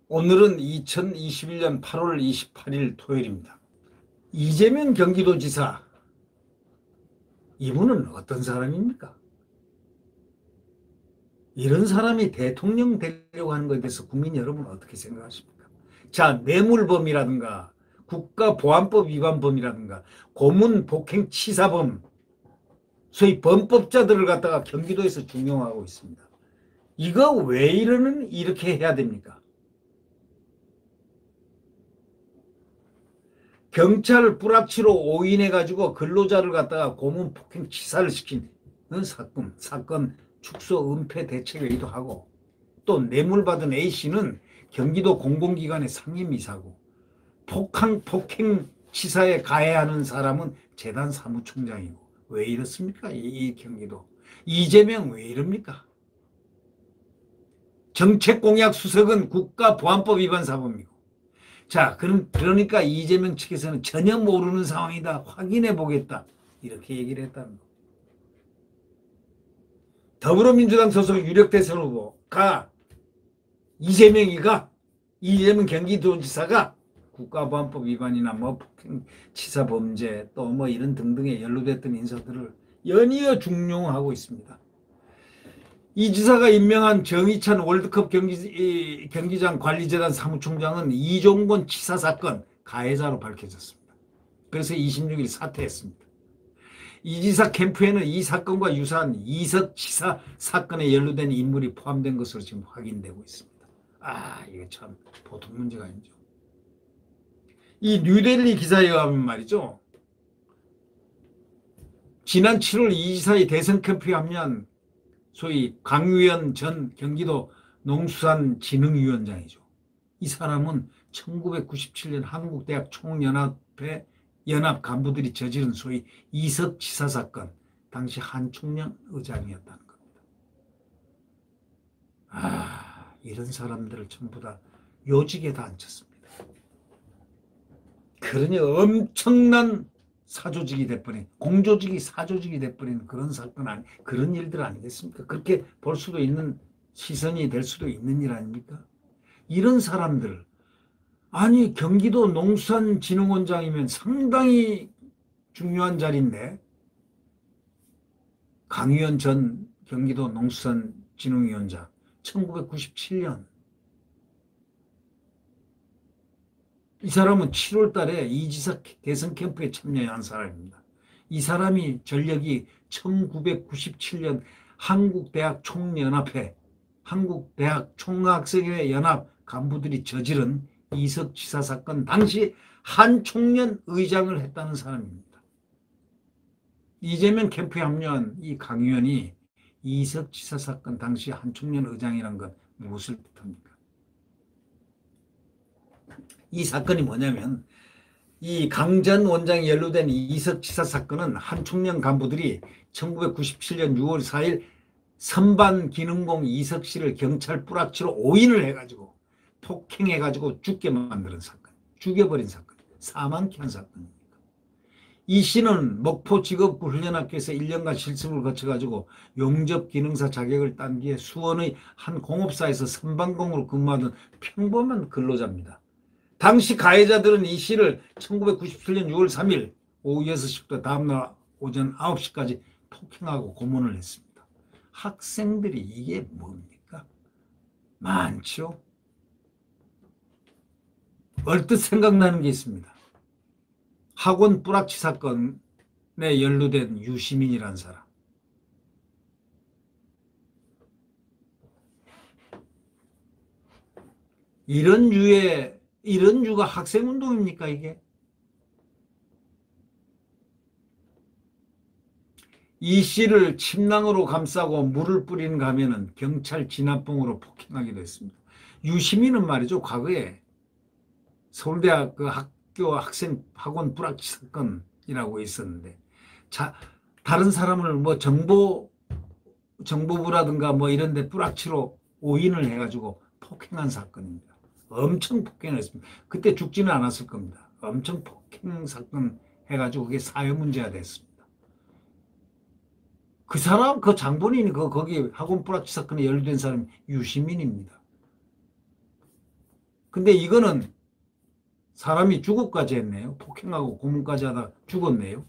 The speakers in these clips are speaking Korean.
오늘은 2021년 8월 28일 토요일입니다. 이재명 경기도지사, 이분은 어떤 사람입니까? 이런 사람이 대통령 되려고 하는 것에 대해서 국민 여러분 어떻게 생각하십니까? 자, 뇌물범이라든가 국가보안법 위반범이라든가 고문폭행치사범, 소위 범법자들을 갖다가 경기도에서 중용하고 있습니다. 이거 왜 이렇게 해야 됩니까? 경찰 불합치로 오인해가지고 근로자를 갖다가 고문 폭행 치사를 시킨 사건 축소 은폐 대책회의도 하고, 또 뇌물받은 A씨는 경기도 공공기관의 상임이사고, 폭행 치사에 가해하는 사람은 재단 사무총장이고. 왜 이렇습니까? 이 경기도. 이재명 왜 이럽니까? 정책공약 수석은 국가보안법 위반 사범이고. 자, 그러니까 이재명 측에서는 전혀 모르는 상황이다, 확인해 보겠다, 이렇게 얘기를 했다는 거. 더불어민주당 소속 유력 대선 후보가 이재명 경기도지사가 국가보안법 위반이나 뭐 폭행치사 범죄 또 뭐 이런 등등에 연루됐던 인사들을 연이어 중용하고 있습니다. 이 지사가 임명한 정의찬 월드컵 경기장 관리재단 사무총장은 이종건 치사 사건 가해자로 밝혀졌습니다. 그래서 26일 사퇴했습니다. 이 지사 캠프에는 이 사건과 유사한 이석 치사 사건에 연루된 인물이 포함된 것으로 지금 확인되고 있습니다. 이거 참 보통 문제가 아니죠. 이 뉴델리 기사에 의하면 말이죠, 지난 7월 이 지사의 대선 캠프에 합류한 소위 강유현 전 경기도 농수산진흥위원장이죠. 이 사람은 1997년 한국대학 총연합회 연합 간부들이 저지른 소위 이석치사 사건 당시 한총련 의장이었다는 겁니다. 이런 사람들을 전부 다 요직에다 앉혔습니다. 그러니 엄청난 사조직이 돼버린, 공조직이 사조직이 돼버린 그런 사건 그런 일들 아니겠습니까? 그렇게 볼 수도 있는, 시선이 될 수도 있는 일 아닙니까? 이런 사람들, 경기도 농수산진흥원장이면 상당히 중요한 자리인데, 강유현 전 경기도 농수산진흥위원장 1997년, 이 사람은 7월 달에 이 지사 대선 캠프에 참여한 사람입니다. 이 사람이 전력이 1997년 한국대학 총연합회, 한국대학 총학생회 연합 간부들이 저지른 이석치사 사건 당시 한총련 의장을 했다는 사람입니다. 이재명 캠프에 합류한 이 강의원이 이석치사 사건 당시 한총련 의장이란 건 무엇을 뜻합니까? 이 사건이 뭐냐면, 이 강 전 원장이 연루된 이석치사 사건은 한총련 간부들이 1997년 6월 4일 선반기능공 이석 씨를 경찰 뿌락치로 오인을 해가지고 폭행해가지고 죽게 만드는 사건, 죽여버린 사건, 사망케 한 사건입니다. 이 씨는 목포직업구 훈련학교에서 1년간 실습을 거쳐가지고 용접기능사 자격을 딴 뒤에 수원의 한 공업사에서 선반공으로 근무하던 평범한 근로자입니다. 당시 가해자들은 이 씨를 1997년 6월 3일 오후 6시부터 다음날 오전 9시까지 폭행하고 고문을 했습니다. 학생들이 이게 뭡니까? 많죠. 얼뜻 생각나는 게 있습니다. 학원 뿌락치 사건에 연루된 유시민이라는 사람. 이런 유가 학생운동입니까, 이게? 이 씨를 침낭으로 감싸고 물을 뿌리는 가면은 경찰 진압봉으로 폭행하기도 했습니다. 유시민은 말이죠, 과거에 서울대학 그 학교 학생 학원 뿌락치 사건이라고 있었는데, 다른 사람을 정보부라든가 이런 데 뿌락치로 오인을 해가지고 폭행한 사건입니다. 엄청 폭행했습니다. 그때 죽지는 않았을 겁니다. 엄청 폭행 사건 해가지고 그게 사회 문제가 됐습니다. 그 사람, 그 장본인이 거기 학원 뿌락치 사건에 연루된 사람이 유시민입니다. 근데 이거는 사람이 죽음까지 했네요. 폭행하고 고문까지 하다 죽었네요.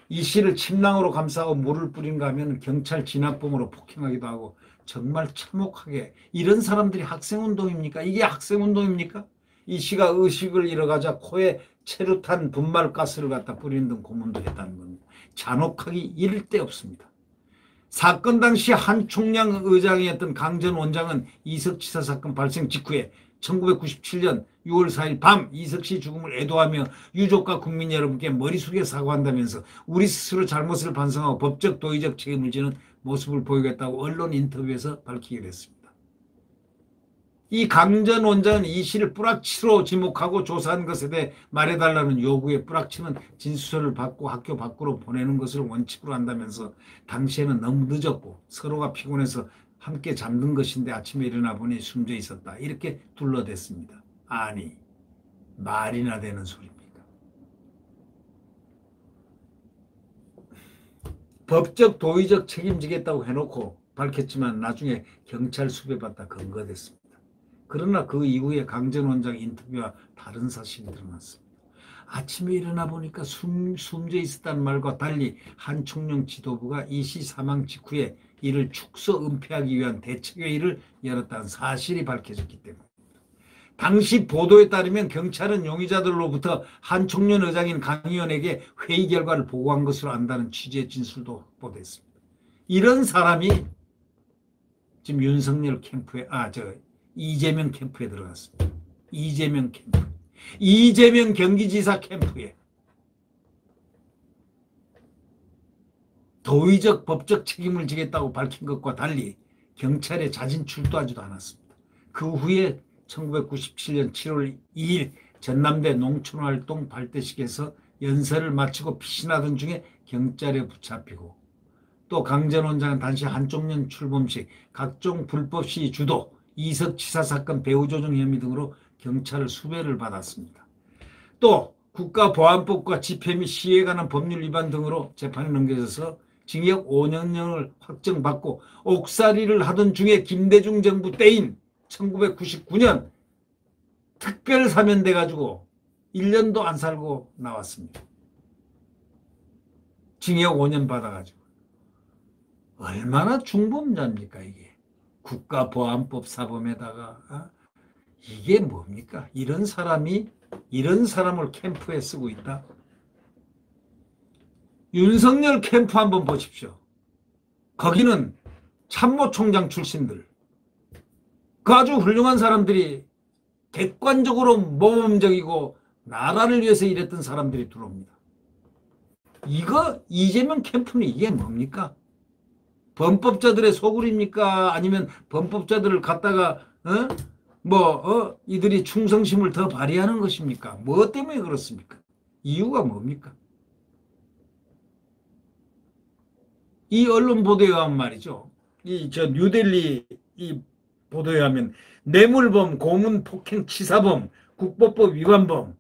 이 씨를 침낭으로 감싸고 물을 뿌린가 하면 경찰 진압범으로 폭행하기도 하고 정말 참혹하게 이런 사람들이 학생운동입니까? 이게 학생운동입니까? 이 씨가 의식을 잃어가자 코에 체류탄 분말가스를 갖다 뿌리는 등 고문도 했다는 겁니다. 잔혹하기 이를 데 없습니다. 사건 당시 한 총량 의장이었던 강 전 원장은 이석 치사 사건 발생 직후에 1997년 6월 4일 밤 이석 씨 죽음을 애도하며 유족과 국민 여러분께 머리 숙여 사과한다면서 우리 스스로 잘못을 반성하고 법적 도의적 책임을 지는 모습을 보이겠다고 언론 인터뷰에서 밝히기로 했습니다. 이 강 전 원장은 이 씨를 뿌락치로 지목하고 조사한 것에 대해 말해달라는 요구에 뿌락치는 진술서를 받고 학교 밖으로 보내는 것을 원칙으로 한다면서 당시에는 너무 늦었고 서로가 피곤해서 함께 잠든 것인데 아침에 일어나 보니 숨져 있었다. 이렇게 둘러댔습니다. 아니, 말이나 되는 소리입니까? 법적 도의적 책임지겠다고 해놓고 밝혔지만 나중에 경찰 수배받다 검거됐습니다. 그러나 그 이후에 강 전 원장 인터뷰와 다른 사실이 드러났습니다. 아침에 일어나 보니까 숨져 있었다는 말과 달리 한 총령 지도부가 이 씨 사망 직후에 이를 축소 은폐하기 위한 대책회의를 열었다는 사실이 밝혀졌기 때문입니다. 당시 보도에 따르면 경찰은 용의자들로부터 한 총련 의장인 강 의원에게 회의 결과를 보고한 것으로 안다는 취지의 진술도 확보됐습니다. 이런 사람이 지금 윤석열 캠프에 이재명 캠프에 들어갔습니다. 이재명 캠프. 이재명 경기지사 캠프에 도의적 법적 책임을 지겠다고 밝힌 것과 달리 경찰에 자진 출두하지도 않았습니다. 그 후에 1997년 7월 2일 전남대 농촌활동 발대식에서 연설을 마치고 피신하던 중에 경찰에 붙잡히고 또 강 전 원장은 당시 한총련 출범식 각종 불법 시위 주도 이석 치사 사건 배후 조정 혐의 등으로 경찰 수배를 받았습니다. 또 국가보안법과 집회 및 시위에 관한 법률 위반 등으로 재판에 넘겨져서 징역 5년형을 확정받고 옥살이를 하던 중에 김대중 정부 때인 1999년 특별 사면돼 가지고 1년도 안 살고 나왔습니다. 징역 5년 받아가지고. 얼마나 중범자입니까 이게. 국가보안법 사범에다가 이게 뭡니까? 이런 사람을 캠프에 쓰고 있다. 윤석열 캠프 한번 보십시오. 거기는 참모총장 출신들, 그 아주 훌륭한 사람들이 객관적으로 모범적이고 나라를 위해서 일했던 사람들이 들어옵니다. 이거 이재명 캠프는 이게 뭡니까? 범법자들의 소굴입니까? 아니면 범법자들을 갖다가 이들이 충성심을 더 발휘하는 것입니까? 뭐 때문에 그렇습니까? 이유가 뭡니까? 이 언론 보도에 의하면 말이죠. 뉴델리 이 보도에 하면 뇌물범, 고문, 폭행, 치사범, 국보법 위반범,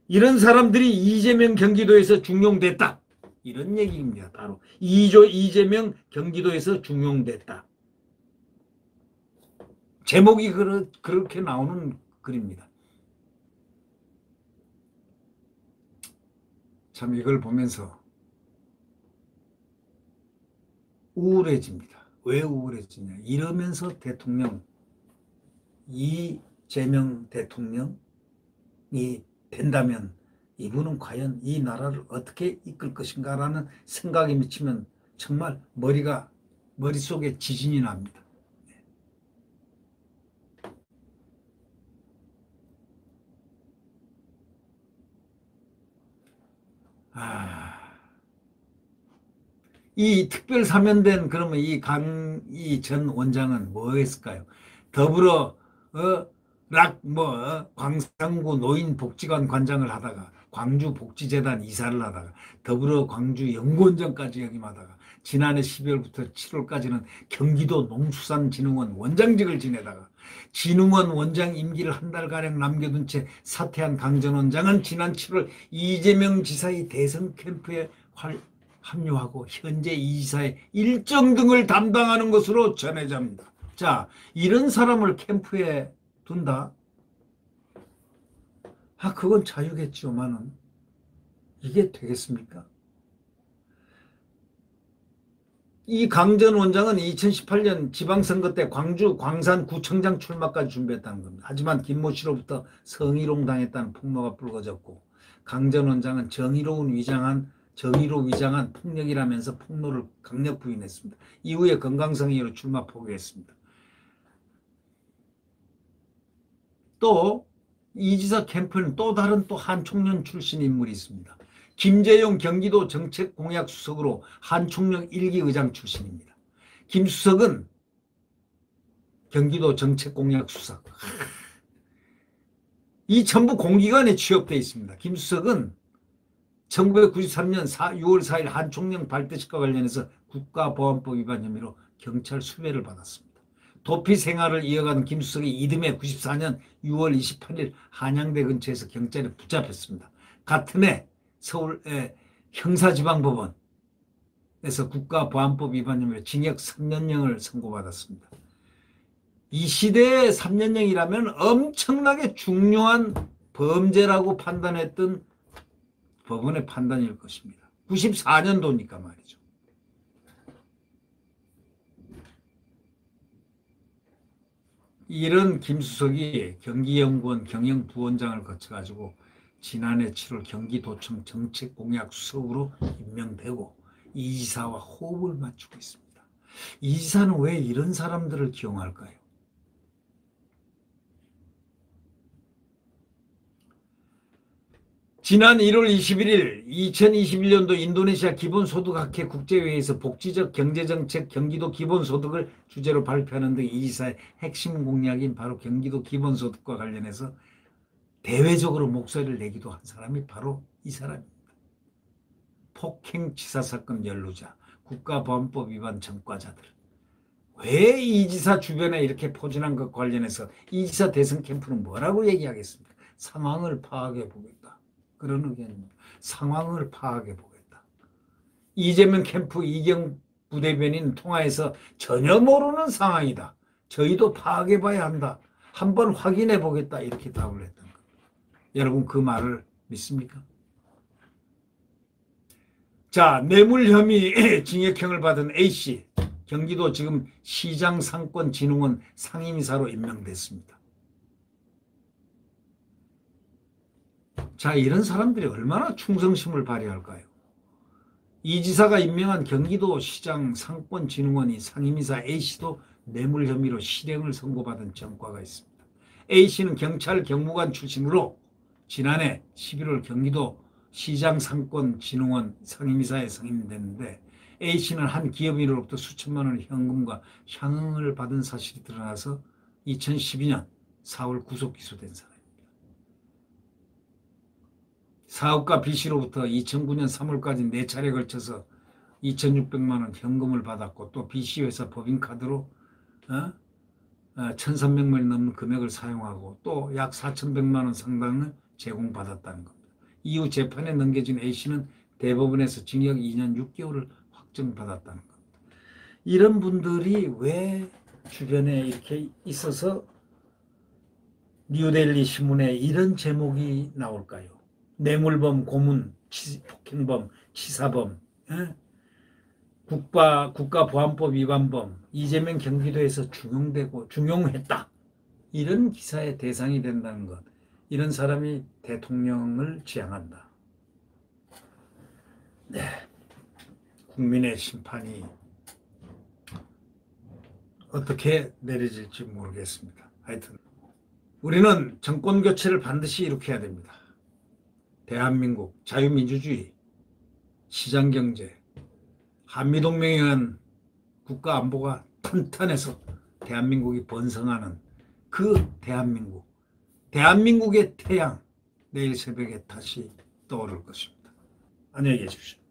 이런 사람들이 이재명 경기도에서 중용됐다. 이런 얘기입니다. 바로 이재명 경기도에서 중용됐다. 제목이 그렇게 나오는 글입니다. 참 이걸 보면서 우울해집니다. 왜 우울해지냐. 이러면서 이재명 대통령이 된다면 이분은 과연 이 나라를 어떻게 이끌 것인가라는 생각이 미치면 정말 머릿속에 지진이 납니다. 이 특별 사면된 그러면 이 전 원장은 뭐 했을까요? 더불어 광산구 노인복지관 관장을 하다가 광주복지재단 이사를 하다가 더불어 광주 연구원장까지 역임하다가 지난해 12월부터 7월까지는 경기도 농수산진흥원 원장직을 지내다가 진흥원 원장 임기를 한 달가량 남겨둔 채 사퇴한 강 전 원장은 지난 7월 이재명 지사의 대선 캠프에 합류하고 현재 이 지사의 일정 등을 담당하는 것으로 전해집니다. 자, 이런 사람을 캠프에 둔다? 그건 자유겠지만은 이게 되겠습니까? 이 강 전 원장은 2018년 지방선거 때 광주 광산구청장 출마까지 준비했다는 겁니다. 하지만 김모 씨로부터 성희롱 당했다는 폭로가 불거졌고 강 전 원장은 정의로 위장한 폭력이라면서 폭로를 강력 부인했습니다. 이후에 건강성 이유로 출마 포기했습니다. 또 이 지사 캠프는 또 다른 한 청년 출신 인물이 있습니다. 김재용 경기도 정책공약수석으로 한총령 1기 의장 출신입니다. 김 수석은 경기도 정책공약수석. 이 전부 공기관에 취업되어 있습니다. 김 수석은 1993년 6월 4일 한총령 발대식과 관련해서 국가보안법 위반 혐의로 경찰 수배를 받았습니다. 도피 생활을 이어가는 김 수석이 이듬해 94년 6월 28일 한양대 근처에서 경찰에 붙잡혔습니다. 같은 해 서울 형사지방법원에서 국가보안법 위반 혐의로 징역 3년형을 선고받았습니다. 이 시대의 3년형이라면 엄청나게 중요한 범죄라고 판단했던 법원의 판단일 것입니다. 94년도니까 말이죠. 이런 김 수석이 경기연구원 경영부원장을 거쳐가지고 지난해 7월 경기도청 정책공약수석으로 임명되고 이 지사와 호흡을 맞추고 있습니다. 이 지사는 왜 이런 사람들을 기용할까요? 지난 1월 21일 2021년도 인도네시아 기본소득학회 국제회의에서 복지적 경제정책 경기도 기본소득을 주제로 발표하는 등 이 지사의 핵심 공약인 바로 경기도 기본소득과 관련해서 대외적으로 목소리를 내기도 한 사람이 바로 이 사람입니다. 폭행치사 사건 연루자, 국가보안법 위반 전과자들. 왜 이 지사 주변에 이렇게 포진한 것 관련해서 이 지사 대선 캠프는 뭐라고 얘기하겠습니까? 상황을 파악해 보겠다. 그런 의견입니다. 상황을 파악해 보겠다. 이재명 캠프 이경 부대변인 통화에서 전혀 모르는 상황이다. 저희도 파악해 봐야 한다. 한번 확인해 보겠다. 이렇게 답을 했던 겁니다. 여러분 그 말을 믿습니까? 자, 뇌물 혐의 징역형을 받은 A씨. 경기도 지금 시장상권진흥원 상임이사로 임명됐습니다. 자, 이런 사람들이 얼마나 충성심을 발휘할까요? 이 지사가 임명한 경기도 시장 상권진흥원이 상임이사 A씨도 뇌물 혐의로 실형을 선고받은 전과가 있습니다. A씨는 경찰 경무관 출신으로 지난해 11월 경기도 시장 상권진흥원 상임이사에 선임됐는데 A씨는 한 기업인으로부터 수천만 원의 현금과 향응을 받은 사실이 드러나서 2012년 4월 구속 기소된 사람입니다. 사업가 B씨로부터 2009년 3월까지 4차례 걸쳐서 2,600만 원 현금을 받았고 또 B씨 회사 법인카드로 1,300만원이 넘는 금액을 사용하고 또 약 4,100만 원 상당을 제공받았다는 겁니다. 이후 재판에 넘겨진 A씨는 대법원에서 징역 2년 6개월을 확정받았다는 겁니다. 이런 분들이 왜 주변에 이렇게 있어서 뉴델리 신문에 이런 제목이 나올까요? 뇌물범, 고문, 폭행범, 치사범, 국가보안법 위반범, 이재명 경기도에서 중용했다. 이런 기사의 대상이 된다는 것. 이런 사람이 대통령을 지향한다. 네, 국민의 심판이 어떻게 내려질지 모르겠습니다. 하여튼 우리는 정권 교체를 반드시 일으켜야 됩니다. 대한민국 자유민주주의, 시장경제, 한미동맹에 의한 국가안보가 탄탄해서 대한민국이 번성하는 그 대한민국의 태양 내일 새벽에 다시 떠오를 것입니다. 안녕히 계십시오.